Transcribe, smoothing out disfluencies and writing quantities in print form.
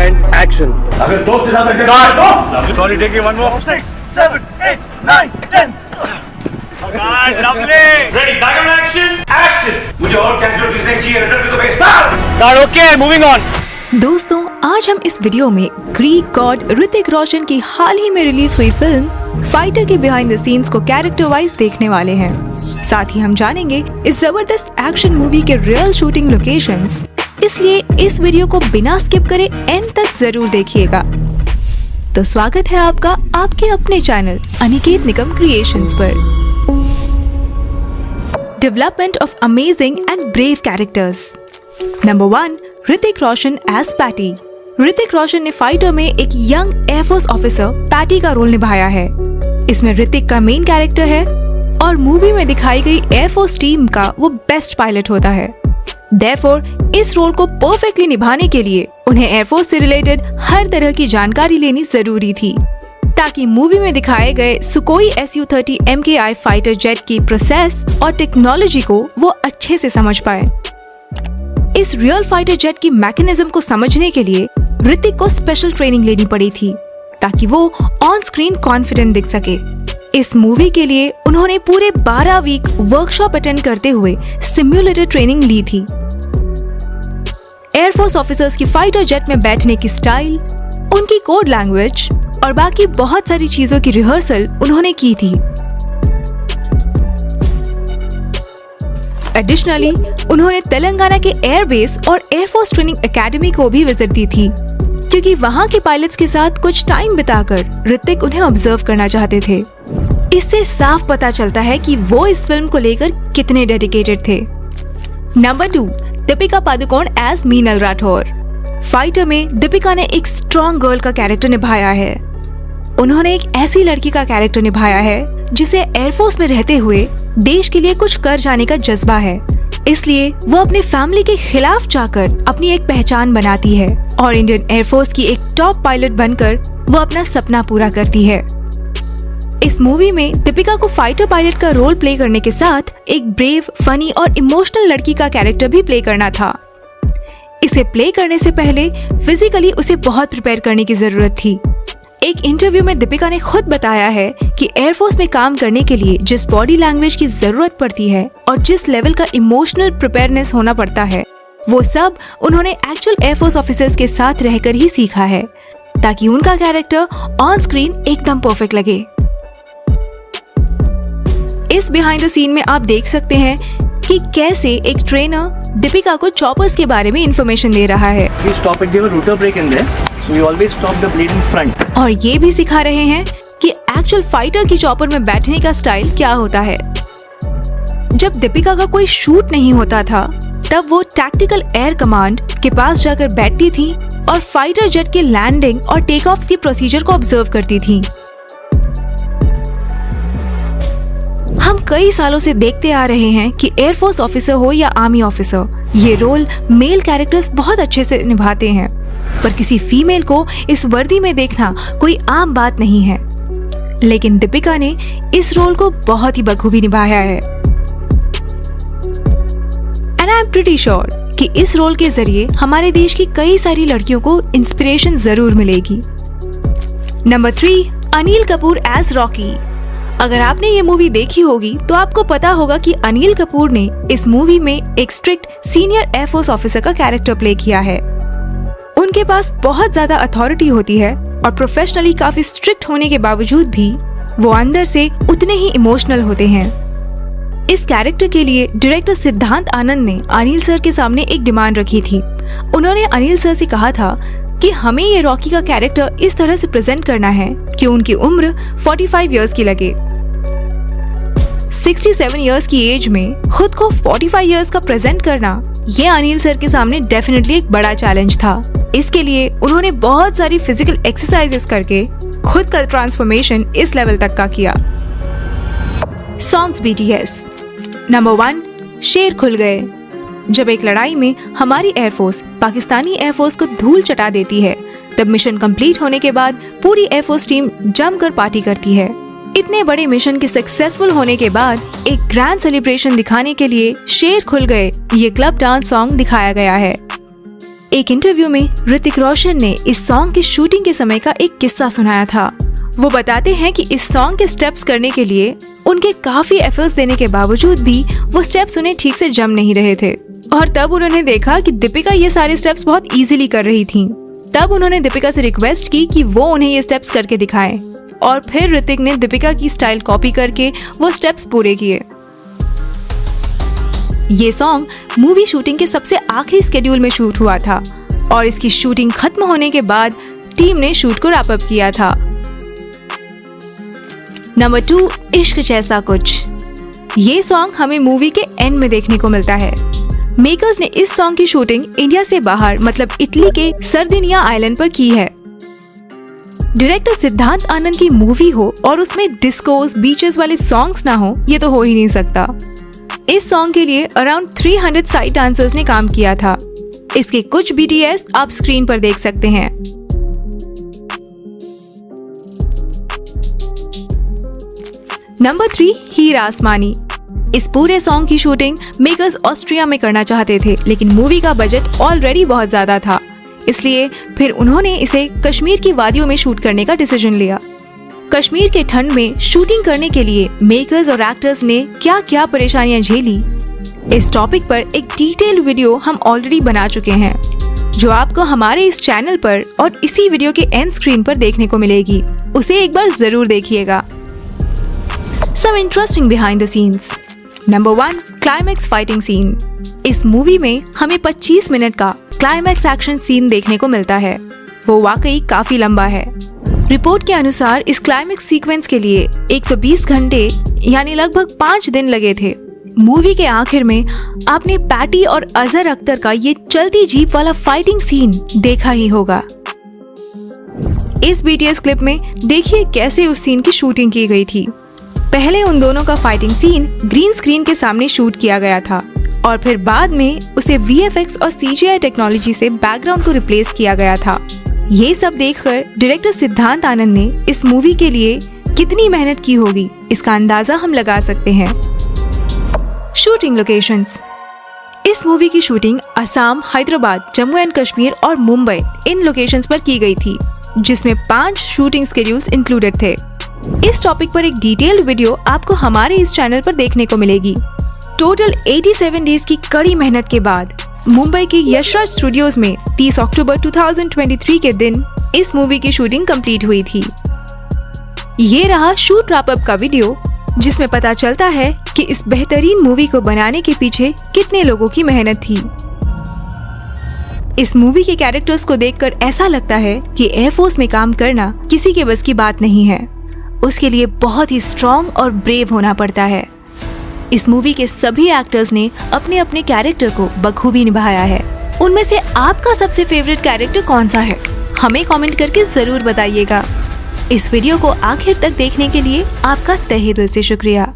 and action. अगर दोस्त से ज्यादा Sorry, taking one more. 6, 7, 8, 9, 10. God, lovely. Ready, diagonal action, action. मुझे और कैजुअलिटीज नहीं चाहिए. Return to the base. Start. God, okay, moving on. दोस्तों, आज हम इस वीडियो में ग्रीक गॉड ऋतिक रोशन की हाल ही में रिलीज हुई फिल्म फाइटर के बिहाइंड द सीन्स को कैरेक्टर वाइज देखने वाले हैं। साथ ही हम जानेंगे इस जबरदस्त एक्शन मूवी के रियल शूटिंग लोकेशंस। इसलिए इस वीडियो को बिना स्किप करे एंड तक जरूर देखिएगा। तो स्वागत है आपका आपके अपने चैनल अनिकेत निकम क्रिएशंस पर। Development of amazing and brave characters. Number 1, Hrithik Roshan as Patty. Hrithik Roshan ने फाइटर में एक यंग एयरफोर्स ऑफिसर पैटी का रोल निभाया है। इसमें ऋतिक का मेन कैरेक्टर है और मूवी में दिखाई गई एयरफोर्स टीम का वो बेस्ट पायलट होता है। Therefore, इस रोल को परफेक्टली निभाने के लिए उन्हें एयरफोर्स से रिलेटेड हर तरह की जानकारी लेनी जरूरी थी, ताकि मूवी में दिखाए गए सुकोई Su-30 MKI फाइटर जेट की प्रोसेस और टेक्नोलॉजी को वो अच्छे से समझ पाए। इस रियल फाइटर जेट की मैकेनिज्म को समझने के लिए ऋतिक को स्पेशल ट्रेनिंग लेनी पड़ी थी, ताकि वो ऑन स्क्रीन कॉन्फिडेंट दिख सके। इस मूवी के लिए उन्होंने पूरे 12 वीक वर्कशॉप अटेंड करते हुए सिम्युलेटर ट्रेनिंग ली थी। एयरफोर्स ऑफिसर्स की फाइटर जेट में बैठने की स्टाइल, उनकी कोड लैंग्वेज और बाकी बहुत सारी चीजों की रिहर्सल उन्होंने की थी। एडिशनली, उन्होंने तेलंगाना के एयरबेस और एयरफोर्स ट्रेनिंग एकेडमी को भी विजिट दी थी, क्योंकि वहां के पायलट्स के साथ कुछ टाइम बिताकर ऋतिक उन्हें ऑब्जर्व करना चाहते थे। इससे साफ पता चलता है कि वो इस फिल्म को लेकर कितने डेडिकेटेड थे। Number 2, Deepika Padukone as Meenal Rathore. Fighter में दीपिका ने एक स्ट्रॉन्ग गर्ल का कैरेक्टर निभाया है। उन्होंने एक ऐसी लड़की का कैरेक्टर निभाया है जिसे एयरफोर्स में रहते हुए देश के लिए कुछ कर जाने का जज्बा है। इसलिए वो अपने फैमिली के खिलाफ जाकर अपनी एक पहचान बनाती है और इंडियन एयरफोर्स की एक टॉप पायलट बनकर वो अपना सपना पूरा करती है। इस मूवी में दीपिका को फाइटर पायलट का रोल प्ले करने के साथ एक ब्रेव, फनी और इमोशनल लड़की का कैरेक्टर भी प्ले करना था। इसे प्ले करने से पहले फिजिकली उसे बहुत प्रिपेयर करने की जरूरत थी। एक इंटरव्यू में दीपिका ने खुद बताया है कि एयरफोर्स में काम करने के लिए जिस बॉडी लैंग्वेज की जरूरत पड़ती है और जिस लेवल का इमोशनल प्रिपेयरनेस होना पड़ता है, वो सब उन्होंने एक्चुअल एयरफोर्स ऑफिसर्स के साथ रहकर ही सीखा है, ताकि उनका कैरेक्टर ऑन स्क्रीन एकदम परफेक्ट लगे। इस बिहाइंड द सीन में आप देख सकते हैं कि कैसे एक ट्रेनर दीपिका को चॉपर्स के बारे में इंफॉर्मेशन दे रहा है। We stop and give a rotor brake in there, so we always stop the blade in front. और ये भी सिखा रहे हैं कि एक्चुअल फाइटर की चॉपर में बैठने का स्टाइल क्या होता है। जब दीपिका का कोई शूट नहीं होता था, तब वो टैक्टिकल एयर कमांड के पास जाकर बैठती थी और फाइटर जेट के लैंडिंग और टेक ऑफ की प्रोसीजर को ऑब्जर्व करती थी। हम कई सालों से देखते आ रहे हैं कि एयरफोर्स ऑफिसर हो या आर्मी ऑफिसर, ये रोल मेल कैरेक्टर्स बहुत अच्छे से निभाते हैं, पर किसी फीमेल को इस वर्दी में देखना कोई आम बात नहीं है। लेकिन दीपिका ने इस रोल को बहुत ही बखूबी निभाया है। And I am pretty sure कि इस रोल के जरिए हमारे देश की कई सारी लड़कियों को इंस्पिरेशन जरूर मिलेगी। Number 3, Anil Kapoor as Rocky. अगर आपने ये मूवी देखी होगी तो आपको पता होगा कि अनिल कपूर ने इस मूवी में एक स्ट्रिक्ट सीनियर एयरफोर्स ऑफिसर का कैरेक्टर प्ले किया है। उनके पास बहुत ज्यादा अथॉरिटी होती है और प्रोफेशनली काफी स्ट्रिक्ट होने के बावजूद भी वो अंदर से उतने ही इमोशनल होते हैं। इस कैरेक्टर के लिए डायरेक्टर सिद्धांत आनंद ने अनिल सर के सामने एक डिमांड रखी थी। उन्होंने अनिल सर से कहा था कि हमें ये रॉकी का कैरेक्टर इस तरह से प्रेजेंट करना है कि उनकी उम्र 45 इयर्स की लगे। 67 इयर्स की एज में खुद को 45 इयर्स का प्रेजेंट करना, ये अनिल सर के सामने डेफिनेटली एक बड़ा चैलेंज था। इसके लिए उन्होंने बहुत सारी फिजिकल एक्सरसाइजेस करके खुद का ट्रांसफॉर्मेशन इस लेवल तक का किया। Songs BTS। नंबर 1, शेर खुल गए। जब एक लड़ाई में हमारी एयरफोर्स पाकिस्तानी एयरफोर्स को धूल चटा देती है, तब मिशन कंप्लीट होने के बाद पूरी एयरफोर्स टीम जमकर पार्टी करती है। इतने बड़े मिशन के सक्सेसफुल होने के बाद एक ग्रैंड सेलिब्रेशन दिखाने के लिए शेर खुल गए ये क्लब डांस सॉन्ग दिखाया गया है। एक इंटरव्यू में ऋतिक रोशन ने इस सॉन्ग के शूटिंग के समय का एक किस्सा सुनाया था। वो बताते हैं कि इस सॉन्ग के स्टेप्स करने के लिए उनके काफी एफर्ट्स देने के बावजूद भी वो स्टेप्स उन्हें ठीक से जम नहीं रहे थे और तब उन्होंने देखा कि दीपिका ये सारे स्टेप्स बहुत इजीली कर रही थीं। तब उन्होंने दीपिका से रिक्वेस्ट की कि वो उन्हें ये स्टेप्स करके दिखाएं और फिर ऋतिक ने दीपिका की स्टाइल कॉपी करके वो स्टेप्स पूरे किए। ये सॉन्ग मूवी शूटिंग के सबसे आखिरी शेड्यूल में शूट हुआ था और इसकी शूटिंग खत्म होने के बाद टीम ने शूट को रैप अप किया था। नंबर 2, इश्क जैसा कुछ। ये सॉन्ग हमें मूवी के एंड में देखने को मिलता है। मेकर्स ने इस सॉन्ग की शूटिंग इंडिया से बाहर मतलब इटली के सर्दिनिया आइलैंड पर की है। डायरेक्टर सिद्धांत आनंद की मूवी हो और उसमें डिस्कोस बीचेस वाले सॉन्ग्स ना हो, ये तो हो ही नहीं सकता। इस सॉन्ग के लिए अराउंड 300 साइड डांसर्स ने काम किया था। इसके कुछ BTS आप स्क्रीन पर देख सकते हैं। नंबर 3, हीर आसमानी। इस पूरे सॉन्ग की शूटिंग मेकर्स ऑस्ट्रिया में करना चाहते थे, लेकिन मूवी का बजट ऑलरेडी बहुत ज्यादा था, इसलिए फिर उन्होंने इसे कश्मीर की वादियों में शूट करने का डिसीजन लिया। कश्मीर के ठंड में शूटिंग करने के लिए मेकर्स और एक्टर्स ने क्या क्या परेशानियां झेली, इस टॉपिक पर एक डिटेल्ड वीडियो हम ऑलरेडी बना चुके हैं, जो आपको हमारे इस चैनल पर और इसी वीडियो के एंड स्क्रीन पर देखने को मिलेगी। उसे एक बार जरूर देखिएगा। Some interesting behind the scenes. Number 1, climax fighting scene. इस मूवी में हमें 25 मिनट का क्लाइमैक्स एक्शन सीन देखने को मिलता है। वो वाकई काफी लंबा है। रिपोर्ट के अनुसार इस क्लाइमैक्स सीक्वेंस के लिए 120 घंटे यानी लगभग 5 दिन लगे थे। मूवी के आखिर में आपने पैटी और अजहर अख्तर का ये चलती जीप वाला फाइटिंग सीन देखा ही होगा। इस BTS क्लिप में देखिए कैसे उस सीन की शूटिंग की गई थी। पहले उन दोनों का फाइटिंग सीन ग्रीन स्क्रीन के सामने शूट किया गया था और फिर बाद में उसे VFX और CGI टेक्नोलॉजी से बैकग्राउंड को रिप्लेस किया गया था। ये सब देखकर डायरेक्टर सिद्धांत आनंद ने इस मूवी के लिए कितनी मेहनत की होगी, इसका अंदाजा हम लगा सकते हैं। Shooting locations. इस मूवी की शूटिंग असम, हैदराबाद, जम्मू एंड कश्मीर और मुंबई इन लोकेशंस पर की गई थी, जिसमें 5 शूटिंग स्केड्यूल्स इंक्लूडेड थे। इस टॉपिक पर एक डिटेल्ड वीडियो आपको हमारे इस चैनल पर देखने को मिलेगी। टोटल 87 डेज की कड़ी मेहनत के बाद मुंबई के यशराज स्टूडियोज में 30 अक्टूबर 2023 के दिन इस मूवी की शूटिंग कंप्लीट हुई थी। ये रहा शूट रैप अप का वीडियो, जिसमें पता चलता है कि इस बेहतरीन मूवी को बनाने के पीछे कितने लोगों की मेहनत थी। इस मूवी के कैरेक्टर्स को देखकर ऐसा लगता है कि एयरफोर्स में काम करना किसी के बस की बात नहीं है। उसके लिए बहुत ही स्ट्रॉन्ग और ब्रेव होना पड़ता है। इस मूवी के सभी एक्टर्स ने अपने अपने कैरेक्टर को बखूबी निभाया है। उनमें से आपका सबसे फेवरेट कैरेक्टर कौन सा है, हमें कमेंट करके जरूर बताइएगा। इस वीडियो को आखिर तक देखने के लिए आपका तहे दिल से शुक्रिया।